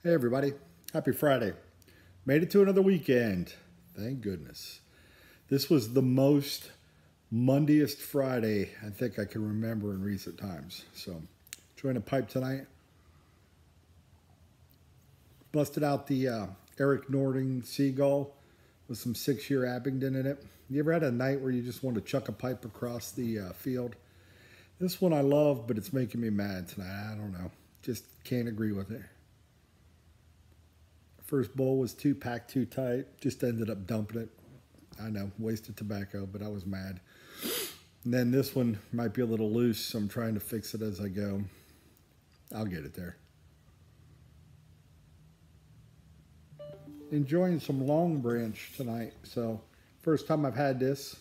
Hey everybody, happy Friday. Made it to another weekend. Thank goodness. This was the most Mondayest Friday I think I can remember in recent times. So, enjoying a pipe tonight. Busted out the Eric Nording Seagull with some 6-year Abingdon in it. You ever had a night where you just want to chuck a pipe across the field? This one I love, but it's making me mad tonight. I don't know. Just can't agree with it. First bowl was too packed, too tight. Just ended up dumping it. I know, wasted tobacco, but I was mad. And then this one might be a little loose, so I'm trying to fix it as I go. I'll get it there. Enjoying some Long Branch tonight. So, first time I've had this.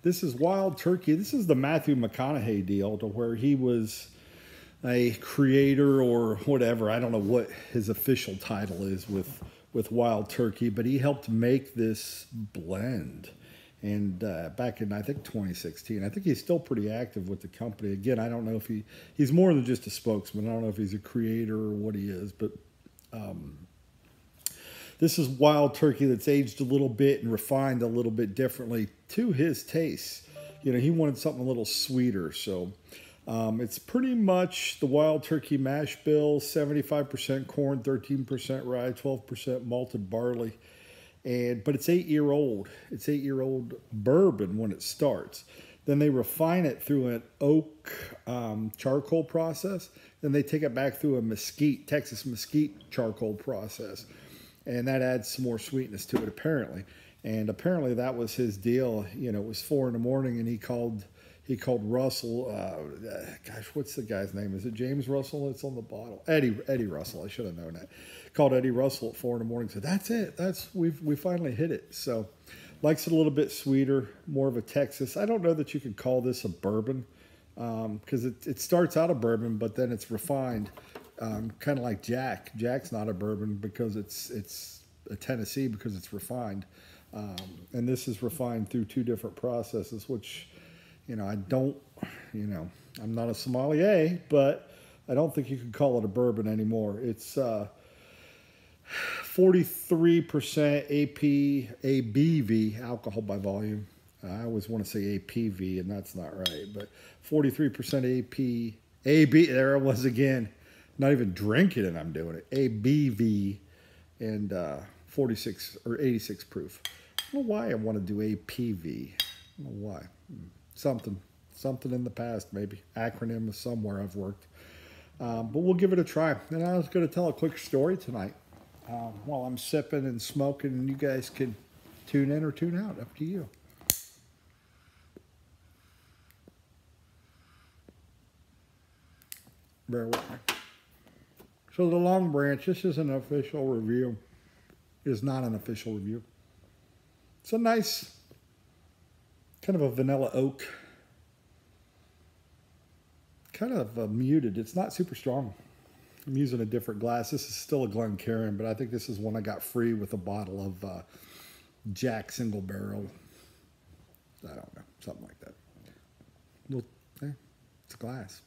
This is Wild Turkey. This is the Matthew McConaughey deal to where he was a creator or whatever. I don't know what his official title is with Wild Turkey, but he helped make this blend. And back in, I think, 2016. I think he's still pretty active with the company. Again, I don't know if he's more than just a spokesman. I don't know if he's a creator or what he is, but this is Wild Turkey that's aged a little bit and refined a little bit differently to his tastes. You know, he wanted something a little sweeter, so it's pretty much the Wild Turkey mash bill, 75% corn, 13% rye, 12% malted barley. But it's 8-year-old. It's 8-year-old bourbon when it starts. Then they refine it through an oak charcoal process. Then they take it back through a Texas mesquite charcoal process. And that adds some more sweetness to it, apparently. And apparently that was his deal. You know, it was 4 in the morning, and he called Russell. Gosh, what's the guy's name? Is it James Russell? It's on the bottle. Eddie Russell. I should have known that. Called Eddie Russell at 4 in the morning. Said, "That's it. We finally hit it." So, likes it a little bit sweeter, more of a Texas. I don't know that you could call this a bourbon because it starts out a bourbon, but then it's refined, kind of like Jack. Jack's not a bourbon because it's a Tennessee because it's refined, and this is refined through 2 different processes, which. I'm not a sommelier, but I don't think you can call it a bourbon anymore. It's 43% ABV, alcohol by volume. I always want to say APV, and that's not right, but 43% AB, there it was again. Not even drinking it, I'm doing it. ABV and 46 or 86 proof. I don't know why I want to do APV. I don't know why. Something in the past, maybe. Acronym of somewhere I've worked. But we'll give it a try. And I was going to tell a quick story tonight while I'm sipping and smoking, and you guys can tune in or tune out. Up to you. Bear with me. So the Long Branch, this is an official review. It is not an official review. It's a nice... kind of a vanilla oak, kind of muted. It's not super strong. I'm using a different glass. This is still a Glencairn, but I think this is one I got free with a bottle of Jack Single Barrel. I don't know, something like that. Well, it's a glass.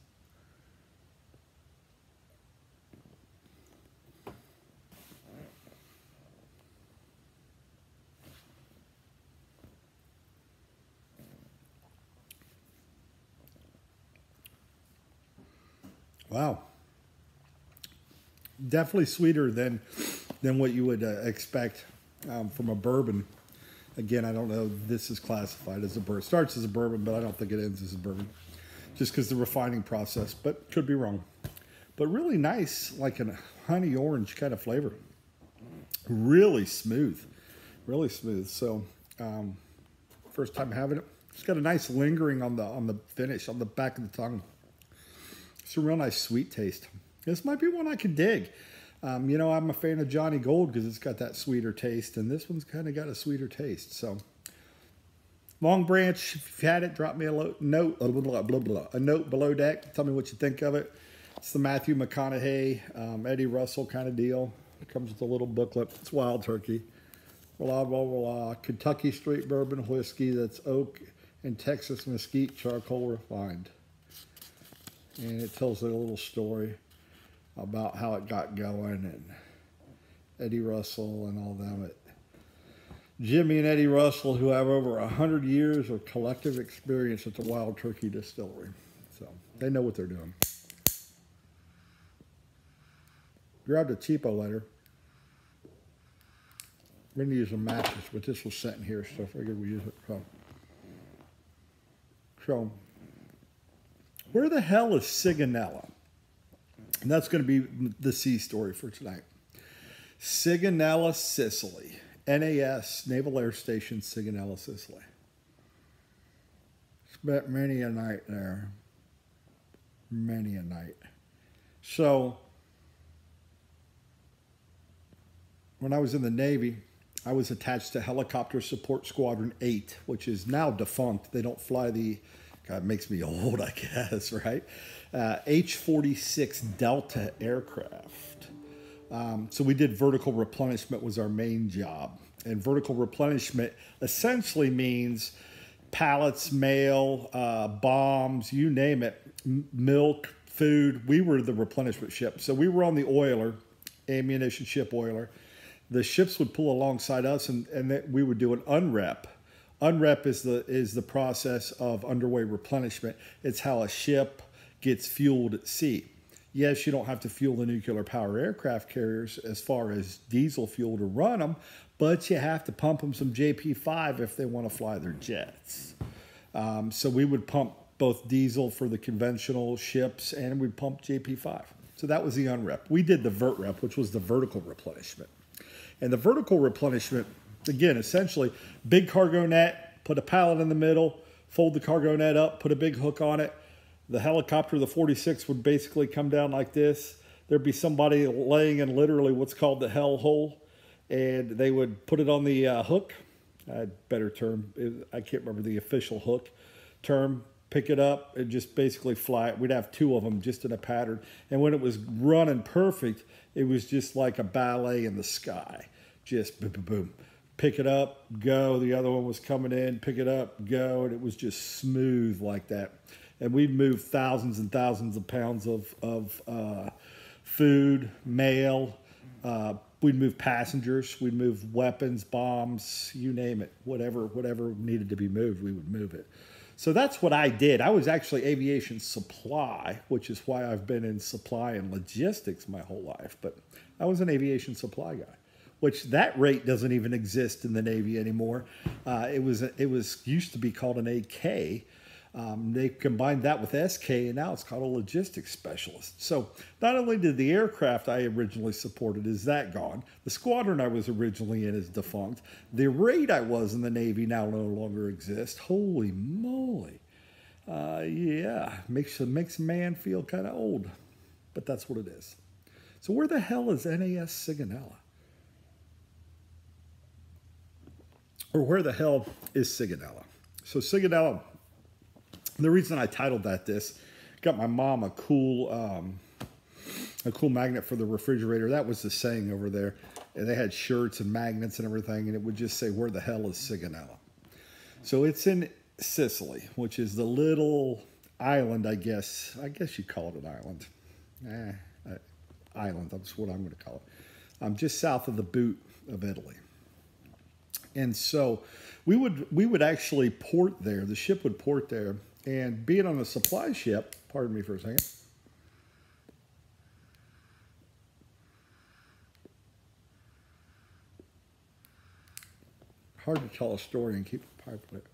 Wow. Definitely sweeter than what you would expect from a bourbon. Again, I don't know. This is classified as a bourbon. It starts as a bourbon, but I don't think it ends as a bourbon. Just because the refining process, but could be wrong. But really nice, like a honey orange kind of flavor. Really smooth. Really smooth. So, first time having it. It's got a nice lingering on the finish, on the back of the tongue. It's a real nice sweet taste. This might be one I could dig. I'm a fan of Johnny Gold because it's got that sweeter taste, and this one's kind of got a sweeter taste. So, Long Branch, if you've had it, drop me a note below deck. Tell me what you think of it. It's the Matthew McConaughey, Eddie Russell kind of deal. It comes with a little booklet. It's Wild Turkey. Kentucky straight bourbon whiskey that's oak and Texas mesquite charcoal refined. And it tells a little story. about how it got going, and Eddie Russell and all them. Jimmy and Eddie Russell, who have over 100 years of collective experience at the Wild Turkey Distillery. So they know what they're doing. Grabbed a cheapo lighter. We're going to use a mattress, but this was sitting here, so I figured we'd use it. So, where the hell is Sigonella? And that's going to be the sea story for tonight. Sigonella, Sicily. NAS, Naval Air Station, Sigonella, Sicily. Spent many a night there. Many a night. So, when I was in the Navy, I was attached to Helicopter Support Squadron 8, which is now defunct. They don't fly the, God, it makes me old, I guess, right? H-46 Delta aircraft. So we did vertical replenishment was our main job. And vertical replenishment essentially means pallets, mail, bombs, you name it, milk, food. We were the replenishment ship. So we were on the oiler, ammunition ship oiler. The ships would pull alongside us, and we would do an unrep. Unrep is the process of underway replenishment. It's how a ship gets fueled at sea. Yes, you don't have to fuel the nuclear power aircraft carriers as far as diesel fuel to run them, but you have to pump them some JP5 if they want to fly their jets. So we would pump both diesel for the conventional ships, and we'd pump JP5. So that was the unrep. We did the vert rep, which was the vertical replenishment. And the vertical replenishment, again, essentially, big cargo net, put a pallet in the middle, fold the cargo net up, put a big hook on it. The helicopter, the 46, would basically come down like this. There'd be somebody laying in literally what's called the hell hole, and they would put it on the hook. Better term, I can't remember the official hook term. Pick it up and just basically fly it. We'd have two of them just in a pattern. And when it was running perfect, it was just like a ballet in the sky. Just boom, boom, boom. Pick it up, go. The other one was coming in, pick it up, go. And it was just smooth like that. And we'd move thousands and thousands of pounds of food, mail. We'd move passengers. We'd move weapons, bombs, you name it. Whatever needed to be moved, we would move it. So that's what I did. I was actually aviation supply, which is why I've been in supply and logistics my whole life. But I was an aviation supply guy, which that rate doesn't even exist in the Navy anymore. It was used to be called an AK. They combined that with SK, and now it's called a logistics specialist. So not only did the aircraft I originally supported, is that gone? The squadron I was originally in is defunct. The rate I was in the Navy now no longer exists. Holy moly. Yeah, makes a man feel kind of old, but that's what it is. So where the hell is NAS Sigonella? Or where the hell is Sigonella? So Sigonella, the reason I titled that this, got my mom a cool magnet for the refrigerator. That was the saying over there. And they had shirts and magnets and everything, and it would just say, where the hell is Sigonella? So it's in Sicily, which is the little island, I guess. I guess you'd call it an island. Island, that's what I'm going to call it. Just south of the boot of Italy. And so we would actually port there. The ship would port there. And being on a supply ship, pardon me for a second. Hard to tell a story and keep a pipe with it.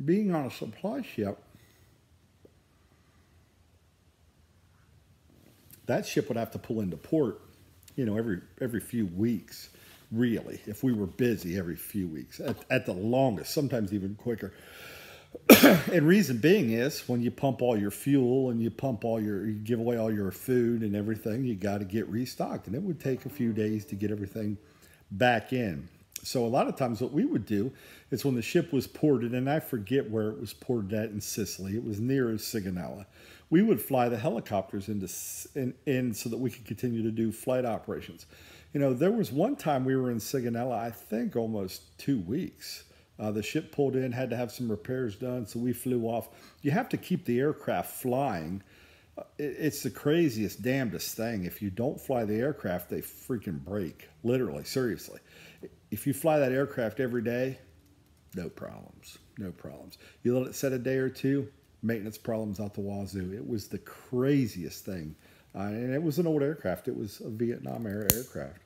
Being on a supply ship, that ship would have to pull into port, every few weeks, really, if we were busy every few weeks, at the longest, sometimes even quicker. And reason being is when you pump all your fuel and you give away all your food and everything, you got to get restocked. And it would take a few days to get everything back in. So a lot of times what we would do is when the ship was ported, and I forget where it was ported at in Sicily, it was near Sigonella, we would fly the helicopters in so that we could continue to do flight operations. There was one time we were in Sigonella, I think almost 2 weeks. The ship pulled in, had to have some repairs done, so we flew off. You have to keep the aircraft flying It's the craziest, damnedest thing. If you don't fly the aircraft, they freaking break. Literally, seriously. If you fly that aircraft every day, no problems. No problems. You let it set a day or two, maintenance problems out the wazoo. It was the craziest thing. And it was an old aircraft. It was a Vietnam era aircraft.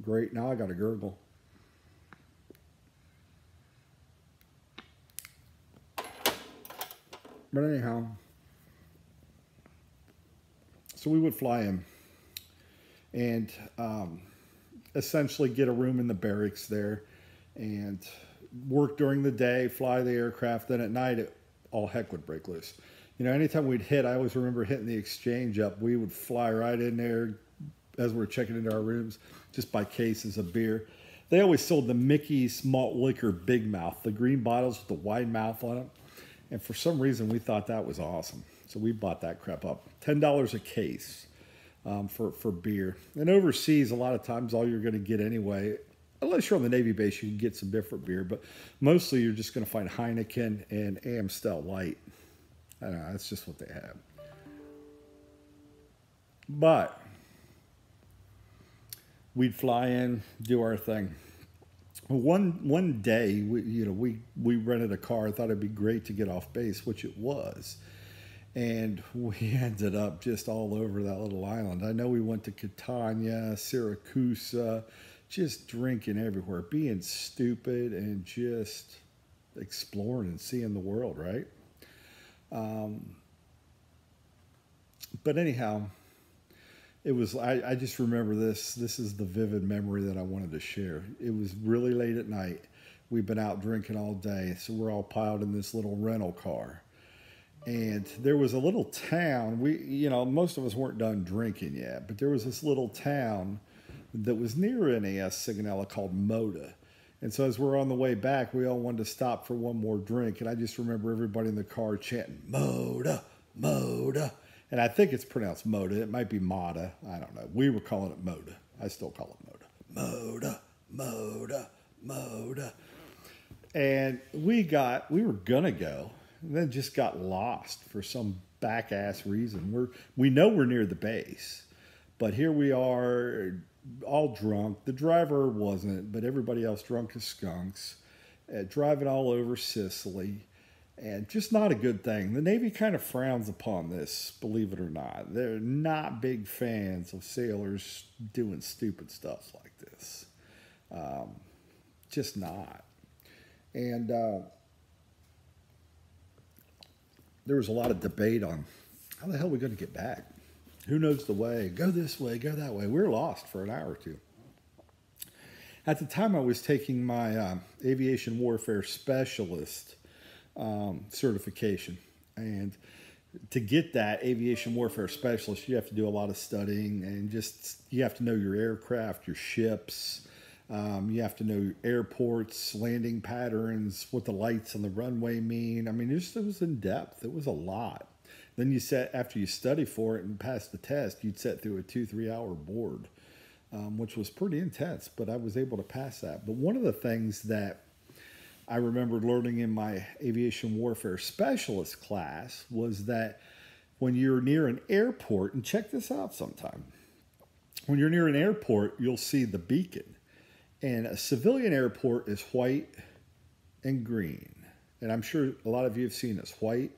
Great. Now I got a gurgle. But anyhow, so we would fly him and essentially get a room in the barracks there and work during the day, fly the aircraft. Then at night, all heck would break loose. You know, anytime we'd hit, I always remember hitting the exchange up, we would fly right in there as we were checking into our rooms, just buy cases of beer. They always sold the Mickey's Malt Liquor Big Mouth, the green bottles with the wide mouth on them. And for some reason, we thought that was awesome. So we bought that crap up. $10 a case for beer. And overseas, a lot of times, all you're going to get anyway, unless you're on the Navy base, you can get some different beer. But mostly, you're just going to find Heineken and Amstel Light. I don't know. That's just what they have. But we'd fly in, do our thing. One day, we rented a car. I thought it'd be great to get off base, which it was. And we ended up just all over that little island. I know we went to Catania, Syracuse, just drinking everywhere, being stupid and just exploring and seeing the world, right? But anyhow, it was, I just remember this. This is the vivid memory that I wanted to share. It was really late at night. We've been out drinking all day, so we're all piled in this little rental car. And there was a little town. Most of us weren't done drinking yet, but there was this little town that was near NAS Sigonella called Moda. And so as we're on the way back, we all wanted to stop for one more drink. And I just remember everybody in the car chanting, Moda, Moda. And I think it's pronounced Moda. It might be Moda. I don't know. We were calling it Moda. I still call it Moda. Moda, Moda, Moda. And we were going to go, and then just got lost for some back-ass reason. We know we're near the base, but here we are all drunk. The driver wasn't, but everybody else drunk as skunks, driving all over Sicily. And just not a good thing. The Navy kind of frowns upon this, believe it or not. They're not big fans of sailors doing stupid stuff like this. Just not. And there was a lot of debate on how the hell are we going to get back? Who knows the way? Go this way, go that way. We were lost for an hour or two. At the time, I was taking my aviation warfare specialist certification, and to get that aviation warfare specialist, you have to do a lot of studying, and you have to know your aircraft, your ships, you have to know your airports, landing patterns, what the lights on the runway mean. I mean, it was in depth. It was a lot. Then after you study for it and pass the test, you'd sit through a 2-3 hour board, which was pretty intense, but I was able to pass that. But one of the things that I remembered learning in my aviation warfare specialist class was that when you're near an airport, and check this out sometime, when you're near an airport, you'll see the beacon. And a civilian airport is white and green. And I'm sure a lot of you have seen this, white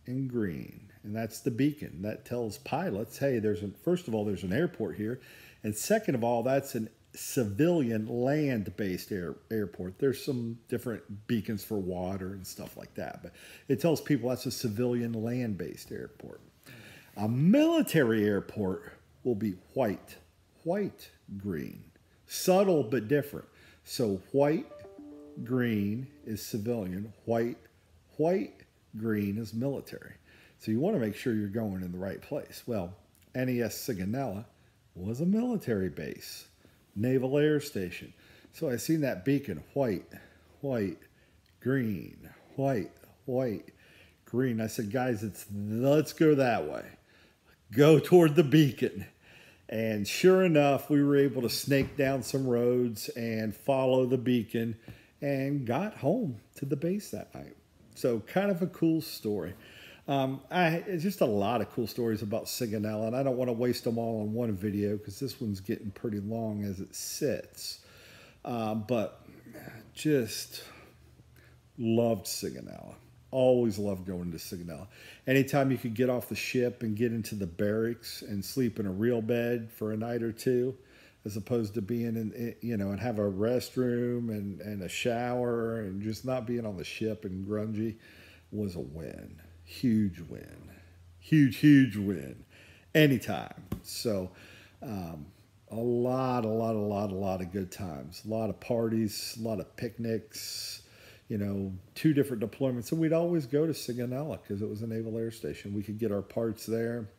and green. And that's the beacon. That tells pilots, hey, first of all, there's an airport here. And second of all, that's an civilian land-based airport. There's some different beacons for water and stuff like that, but it tells people that's a civilian land-based airport. A military airport will be white, green, subtle but different. So white, green is civilian, white, green is military. So you want to make sure you're going in the right place. Well, NAS Sigonella was a military base. Naval Air Station. So I seen that beacon, white, green, white, green. I said, guys, let's go that way. Go toward the beacon. And sure enough, we were able to snake down some roads and follow the beacon and got home to the base that night. So kind of a cool story. It's just a lot of cool stories about Sigonella, and I don't want to waste them all in one video because this one's getting pretty long as it sits. But just loved Sigonella. Always loved going to Sigonella. Anytime you could get off the ship and get into the barracks and sleep in a real bed for a night or two, as opposed to being in, and have a restroom and a shower and just not being on the ship and grungy, was a win. Huge win. Huge win. Anytime. So, a lot of good times. A lot of parties, a lot of picnics, 2 different deployments. And we'd always go to Sigonella because it was a Naval Air Station. We could get our parts there.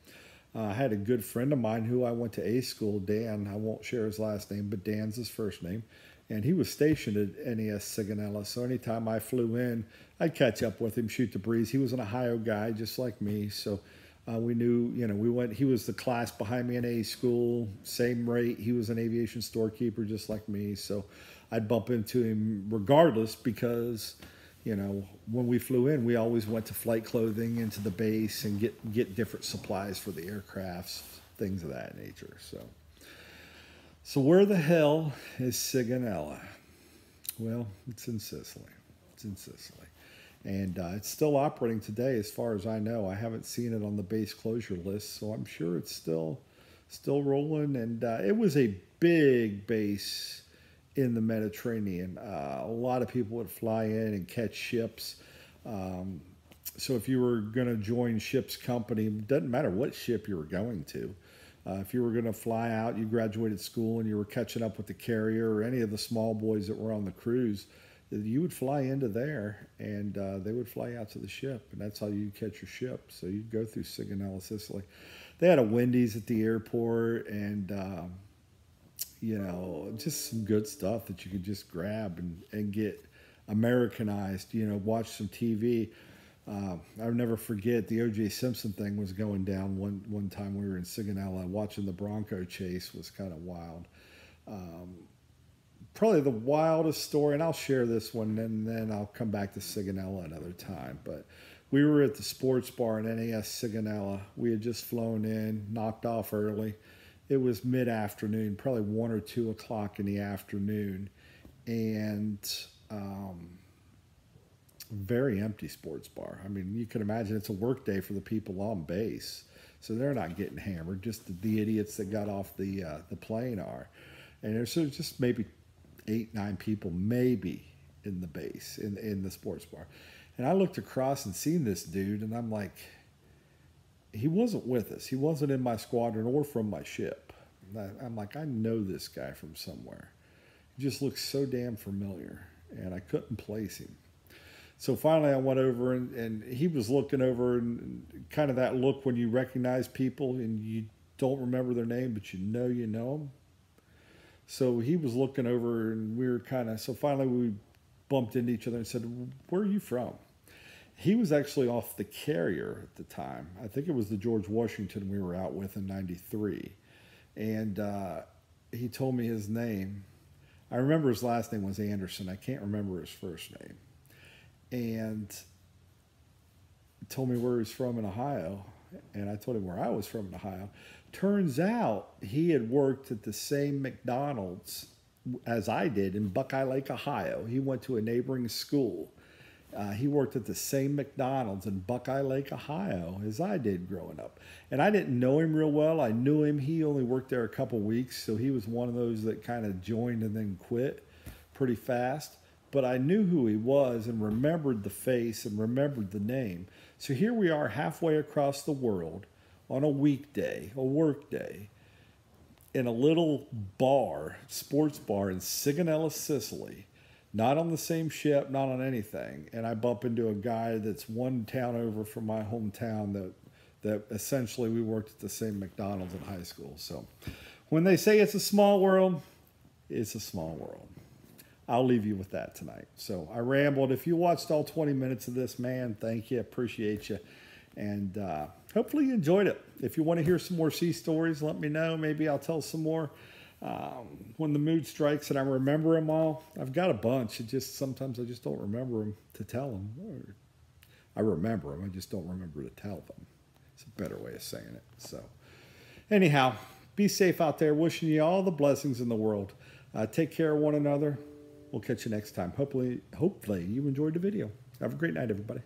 I had a good friend of mine who I went to A school, Dan. I won't share his last name, but Dan's his first name. And he was stationed at NES Sigonella. So anytime I flew in, I'd catch up with him, shoot the breeze. He was an Ohio guy, just like me. So we knew, we went, he was the class behind me in A school, same rate. He was an aviation storekeeper, just like me. So I'd bump into him regardless because, when we flew in, we always went to flight clothing into the base and get different supplies for the aircrafts, things of that nature. So where the hell is Sigonella? Well, it's in Sicily. And it's still operating today as far as I know. I haven't seen it on the base closure list, so I'm sure it's still rolling. And it was a big base in the Mediterranean. A lot of people would fly in and catch ships. So if you were going to join ship's company, it doesn't matter what ship you were going to. If you were going to fly out, you graduated school and you were catching up with the carrier or any of the small boys that were on the cruise, you would fly into there and they would fly out to the ship, and that's how you'd catch your ship. So you'd go through Sigonella, Sicily. They had a Wendy's at the airport, and just some good stuff that you could just grab and get Americanized, watch some TV. I'll never forget the O.J. Simpson thing was going down one time we were in Sigonella. Watching the Bronco chase was kind of wild. Probably the wildest story, and I'll share this one, and then I'll come back to Sigonella another time. But we were at the sports bar in NAS Sigonella. We had just flown in, knocked off early. It was mid-afternoon, probably 1 or 2 o'clock in the afternoon, and very empty sports bar. I mean, you can imagine it's a work day for the people on base, so they're not getting hammered. Just the idiots that got off the plane are, and there's just maybe 8, 9 people maybe in the base in the sports bar. And I looked across and seen this dude, and I'm like, he wasn't with us. He wasn't in my squadron or from my ship. I'm like, I know this guy from somewhere. He just looks so damn familiar, and I couldn't place him. So finally I went over, and he was looking over, and kind of that look when you recognize people and you don't remember their name, but you know them. So he was looking over, and we were so finally we bumped into each other and said, "Where are you from?" He was actually off the carrier at the time. I think it was the George Washington we were out with in '93. And he told me his name. I remember his last name was Anderson. I can't remember his first name. And he told me where he's from in Ohio. And I told him where I was from in Ohio. Turns out he had worked at the same McDonald's as I did in Buckeye Lake, Ohio. He went to a neighboring school. He worked at the same McDonald's in Buckeye Lake, Ohio, as I did growing up. And I didn't know him real well. I knew him. He only worked there a couple weeks, so he was one of those that kind of joined and then quit pretty fast. But I knew who he was and remembered the face and remembered the name. So here we are halfway across the world on a weekday, a work day, in a little bar, sports bar in Sigonella, Sicily. Not on the same ship, not on anything. And I bump into a guy that's one town over from my hometown that essentially we worked at the same McDonald's in high school. So when they say it's a small world, it's a small world. I'll leave you with that tonight. So I rambled. If you watched all 20 minutes of this, man, thank you. Appreciate you. And hopefully you enjoyed it. If you want to hear some more sea stories, let me know. Maybe I'll tell some more. When the mood strikes and I remember them all, I've got a bunch. Sometimes I just don't remember them to tell them. I remember them. I just don't remember to tell them. It's a better way of saying it. So anyhow, be safe out there. Wishing you all the blessings in the world. Take care of one another. We'll catch you next time. Hopefully you enjoyed the video. Have a great night, everybody.